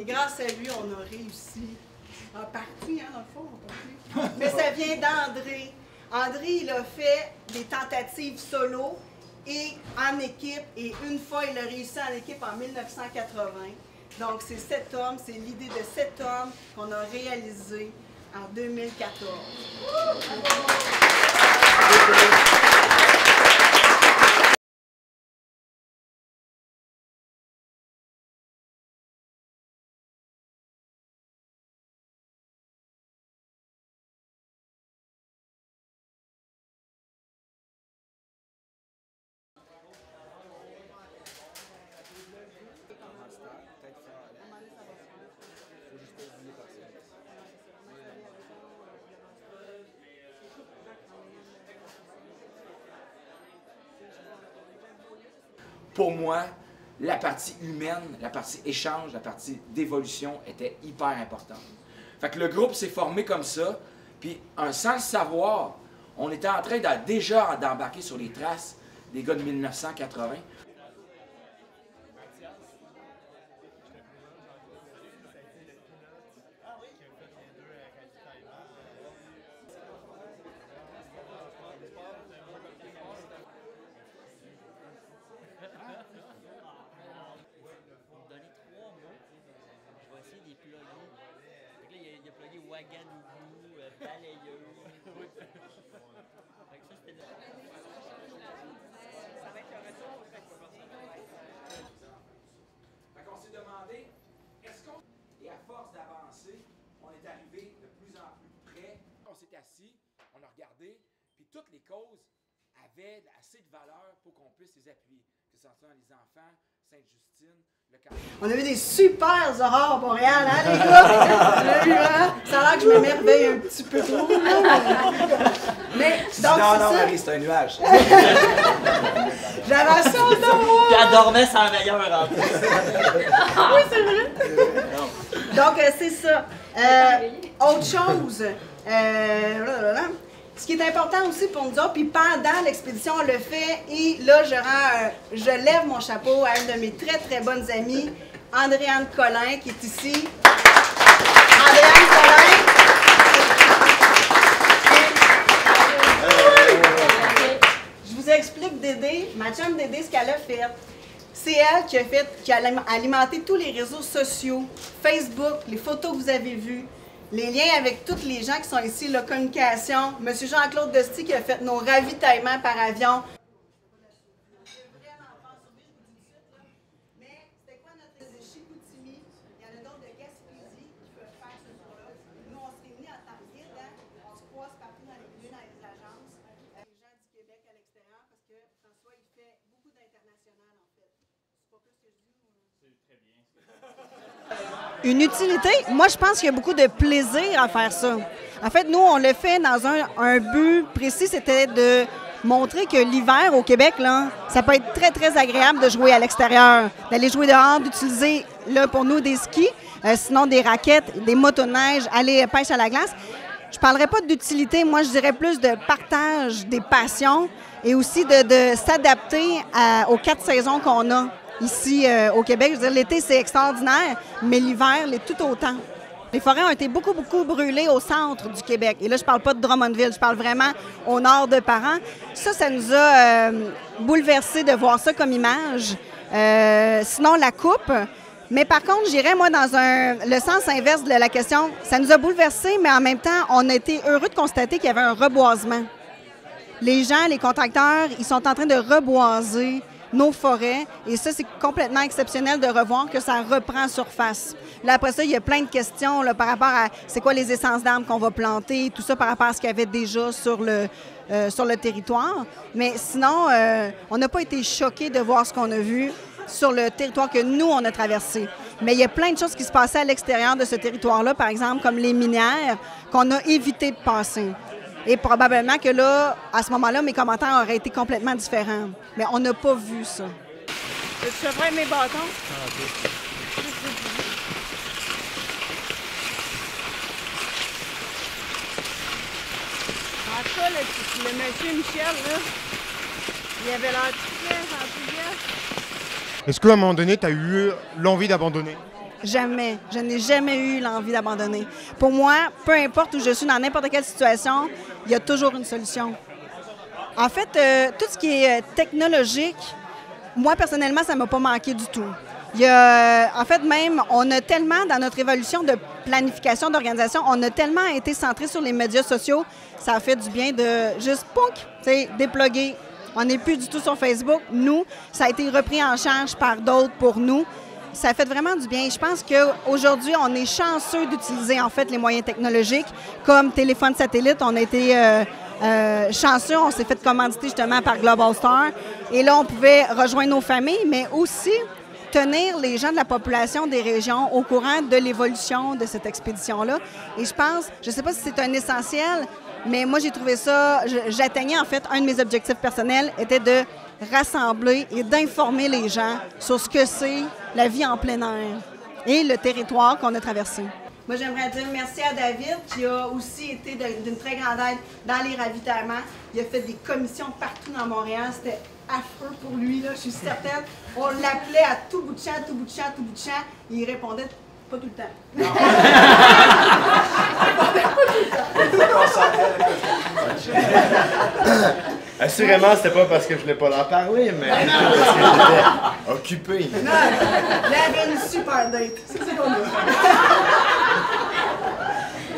Et grâce à lui, on a réussi. En partie, hein, dans le fond, en partie. Mais ça vient d'André. André, il a fait des tentatives solo et en équipe. Et une fois, il a réussi en équipe en 1980. Donc, c'est cet homme, c'est l'idée de cet homme qu'on a réalisé en 2014. Pour moi, la partie humaine, la partie échange, la partie d'évolution était hyper importante. Fait que le groupe s'est formé comme ça, puis sans le savoir, on était en train déjà d'embarquer sur les traces des gars de 1980. Il a plugué Ouagadougou, balayeuse. Ça va être le retour au Fait qu'on s'est demandé, est-ce qu'on... Et à force d'avancer, on est arrivé de plus en plus près. On s'est assis, on a regardé, puis toutes les causes avaient assez de valeur pour qu'on puisse les appuyer. Que ce soit les enfants, Sainte-Justine, le cancer. On a vu des super aurores à Montréal, hein, les gars? On a vu, hein? Ça a l'air que je m'émerveille un petit peu trop. Mais, donc, non, Marie, c'est un nuage. J'avais ça dans moi! Puis elle dormait sans meilleur en plus. Oui, c'est vrai. Donc, c'est ça. Autre chose. Ce qui est important aussi pour nous autres, puis pendant l'expédition, on le fait, et là, je lève mon chapeau à une de mes très, très bonnes amies, Andréane Collin, qui est ici. Andréane Collin. Je vous explique Dédé, ma chum Dédé, ce qu'elle a fait. C'est elle qui a alimenté tous les réseaux sociaux, Facebook, les photos que vous avez vues, les liens avec tous les gens qui sont ici, la communication. M. Jean-Claude Desty qui a fait nos ravitaillements par avion. Mais c'était quoi notre Chicoutimi? Il y en a d'autres de Gaspésie qui peuvent faire ce tour-là. Nous, on se réunit en tant que guide, hein? On se croise partout dans les lieux, dans les agences. Les gens du Québec à l'extérieur, parce que François, il fait beaucoup d'international, en fait. C'est pas plus que je dis? C'est très bien. Une utilité, moi je pense qu'il y a beaucoup de plaisir à faire ça. En fait, nous, on le fait dans un but précis, c'était de montrer que l'hiver au Québec, là, ça peut être très, très agréable de jouer à l'extérieur, d'aller jouer dehors, d'utiliser, là, pour nous, des skis, sinon des raquettes, des motoneiges, aller pêche à la glace. Je ne parlerai pas d'utilité, moi je dirais plus de partage des passions et aussi de s'adapter aux 4 saisons qu'on a. Ici, au Québec, je veux dire, l'été, c'est extraordinaire, mais l'hiver, l'est tout autant. Les forêts ont été beaucoup, beaucoup brûlées au centre du Québec. Et là, je ne parle pas de Drummondville, je parle vraiment au nord de Parent. Ça nous a bouleversés de voir ça comme image. Sinon, la coupe. Mais par contre, j'irais, moi, dans le sens inverse de la question. Ça nous a bouleversés, mais en même temps, on a été heureux de constater qu'il y avait un reboisement. Les gens, les contracteurs, ils sont en train de reboiser nos forêts. Et ça, c'est complètement exceptionnel de revoir que ça reprend surface. Là, après ça, il y a plein de questions là, par rapport à c'est quoi les essences d'arbres qu'on va planter, tout ça par rapport à ce qu'il y avait déjà sur le territoire. Mais sinon, on n'a pas été choqués de voir ce qu'on a vu sur le territoire que nous, on a traversé. Mais il y a plein de choses qui se passaient à l'extérieur de ce territoire-là, par exemple, comme les minières, qu'on a évité de passer. Et probablement que là, à ce moment-là, mes commentaires auraient été complètement différents. Mais on n'a pas vu ça. Je ferais mes bâtons. Ah, okay. En tout cas, le monsieur Michel, là, il avait l'air très enthousiaste. Est-ce qu'à un moment donné, tu as eu l'envie d'abandonner? Jamais. Je n'ai jamais eu l'envie d'abandonner. Pour moi, peu importe où je suis, dans n'importe quelle situation, il y a toujours une solution. En fait, tout ce qui est technologique, moi, personnellement, ça ne m'a pas manqué du tout. En fait, même, on a tellement, dans notre évolution de planification, d'organisation, on a tellement été centré sur les médias sociaux, ça a fait du bien de juste, pouk, tu sais, déploguer. On n'est plus du tout sur Facebook. Nous, ça a été repris en charge par d'autres pour nous. Ça fait vraiment du bien. Je pense qu'aujourd'hui, on est chanceux d'utiliser, en fait, les moyens technologiques. Comme téléphone satellite, on a été chanceux. On s'est fait commanditer justement par Global Star. Et là, on pouvait rejoindre nos familles, mais aussi tenir les gens de la population des régions au courant de l'évolution de cette expédition-là. Et je pense, je ne sais pas si c'est un essentiel, mais moi, j'ai trouvé ça, j'atteignais en fait, un de mes objectifs personnels était de rassembler et d'informer les gens sur ce que c'est la vie en plein air et le territoire qu'on a traversé. Moi, j'aimerais dire merci à David qui a aussi été d'une très grande aide dans les ravitaillements. Il a fait des commissions partout dans Montréal. C'était affreux pour lui, là, je suis certaine. On l'appelait à tout bout de champ, tout bout de champ, tout bout de champ. Et il répondait pas tout le temps. Non. Assurément, c'était pas parce que je voulais pas leur parler, mais parce que j'étais occupé. Non, il avait une super date. C'est ça qu'on a.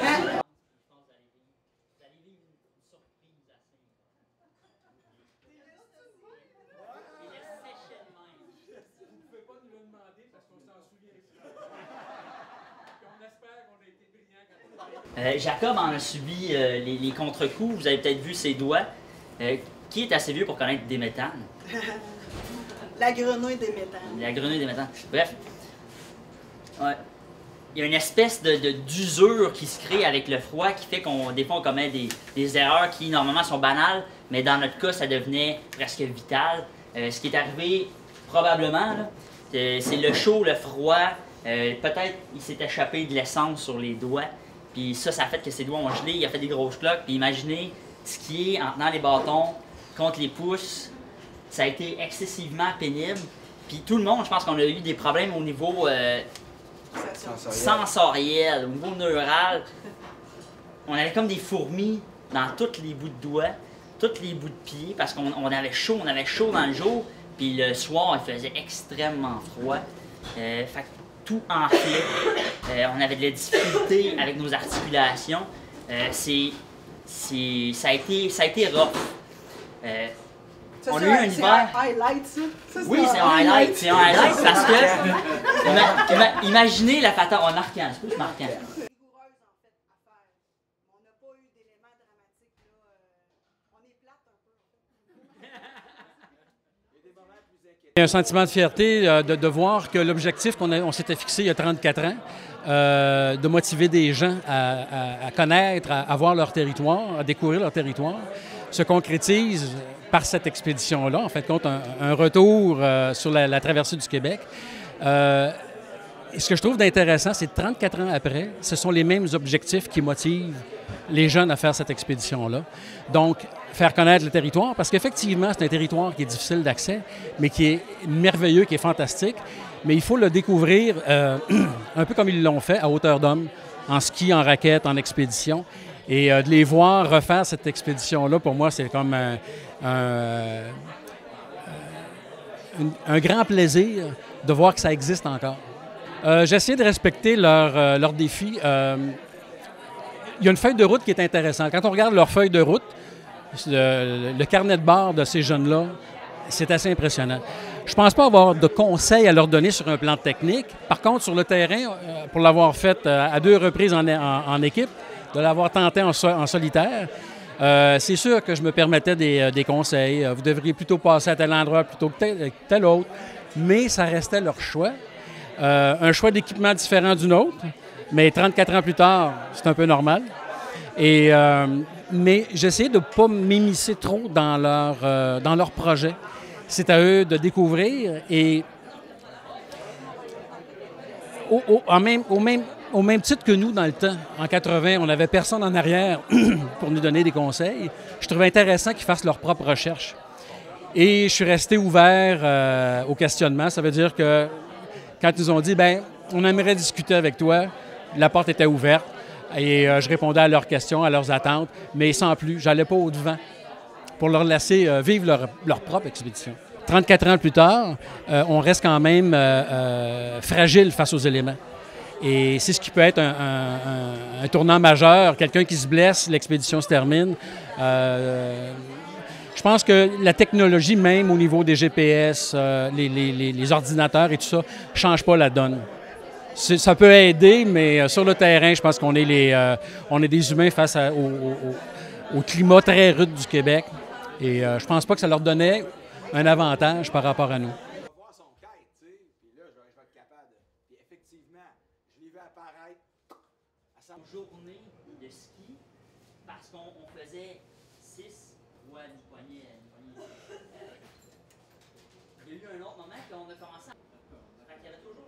Hein? Jacob en a subi les contre-coups. Vous avez peut-être vu ses doigts. Qui est assez vieux pour connaître des méthanes? La grenouille des méthanes. La grenouille des méthanes. Bref. Ouais. Il y a une espèce d'usure qui se crée avec le froid qui fait des fois on commet des erreurs qui normalement sont banales, mais dans notre cas, ça devenait presque vital. Ce qui est arrivé probablement, c'est le chaud, le froid. Peut-être il s'est échappé de l'essence sur les doigts. Puis ça a fait que ses doigts ont gelé, il a fait des grosses cloques. Puis imaginez, skier en tenant les bâtons contre les pouces, ça a été excessivement pénible. Puis tout le monde, je pense qu'on a eu des problèmes au niveau sensoriel, au niveau neural. On avait comme des fourmis dans tous les bouts de doigts, tous les bouts de pieds, parce qu'on avait chaud dans le jour. Puis le soir, il faisait extrêmement froid. Fait que tout enflait. On avait de la difficulté avec nos articulations. Ça a été rough. On a eu un hiver. C'est un highlight, ça? Oui, c'est un highlight. C'est un highlight parce que. Imaginez la patente. On est marquant, c'est plus marquant. Rigoureuse, en fait, à faire. On n'a pas eu d'éléments dramatiques, là. On est plate un peu. Il y a un sentiment de fierté de voir que l'objectif qu'on s'était fixé il y a 34 ans, de motiver des gens à connaître, à voir leur territoire, à découvrir leur territoire, se concrétise par cette expédition-là. En fait, compte un retour sur la traversée du Québec. Et ce que je trouve d'intéressant, c'est que 34 ans après, ce sont les mêmes objectifs qui motivent les jeunes à faire cette expédition-là. Donc, faire connaître le territoire, parce qu'effectivement, c'est un territoire qui est difficile d'accès, mais qui est merveilleux, qui est fantastique. Mais il faut le découvrir un peu comme ils l'ont fait, à hauteur d'homme, en ski, en raquette, en expédition. Et de les voir refaire cette expédition-là, pour moi, c'est comme un grand plaisir de voir que ça existe encore. J'ai essayé de respecter leur défi. Il y a une feuille de route qui est intéressante. Quand on regarde leur feuille de route, le carnet de bord de ces jeunes-là, c'est assez impressionnant. Je ne pense pas avoir de conseils à leur donner sur un plan technique. Par contre, sur le terrain, pour l'avoir fait à 2 reprises en équipe, de l'avoir tenté en solitaire, c'est sûr que je me permettais des conseils. Vous devriez plutôt passer à tel endroit plutôt que tel autre. Mais ça restait leur choix. Un choix d'équipement différent du nôtre, mais 34 ans plus tard, c'est un peu normal. Mais j'essayais de ne pas m'immiscer trop dans leur projet. C'est à eux de découvrir et au même titre que nous, dans le temps, en 80, on n'avait personne en arrière pour nous donner des conseils. Je trouvais intéressant qu'ils fassent leur propre recherche. Et je suis resté ouvert au questionnement. Ça veut dire que quand ils nous ont dit, bien, on aimerait discuter avec toi. La porte était ouverte et je répondais à leurs questions, à leurs attentes, mais sans plus. J'allais pas au-devant pour leur laisser vivre leur propre expédition. 34 ans plus tard, on reste quand même fragile face aux éléments. Et c'est ce qui peut être un tournant majeur. Quelqu'un qui se blesse, l'expédition se termine. Je pense que la technologie, même au niveau des GPS, les ordinateurs et tout ça, ne change pas la donne. Ça peut aider, mais sur le terrain, je pense qu'on est, on est des humains face au climat très rude du Québec. Et je pense pas que ça leur donnait un avantage par rapport à nous. Voir son kite, tu sais, puis là, je vais être capable de... Puis effectivement, je l'ai vu apparaître à sa journée de ski parce qu'on faisait 6 fois une poignée. Il y a eu un autre moment qu'on a commencé à... Il y avait toujours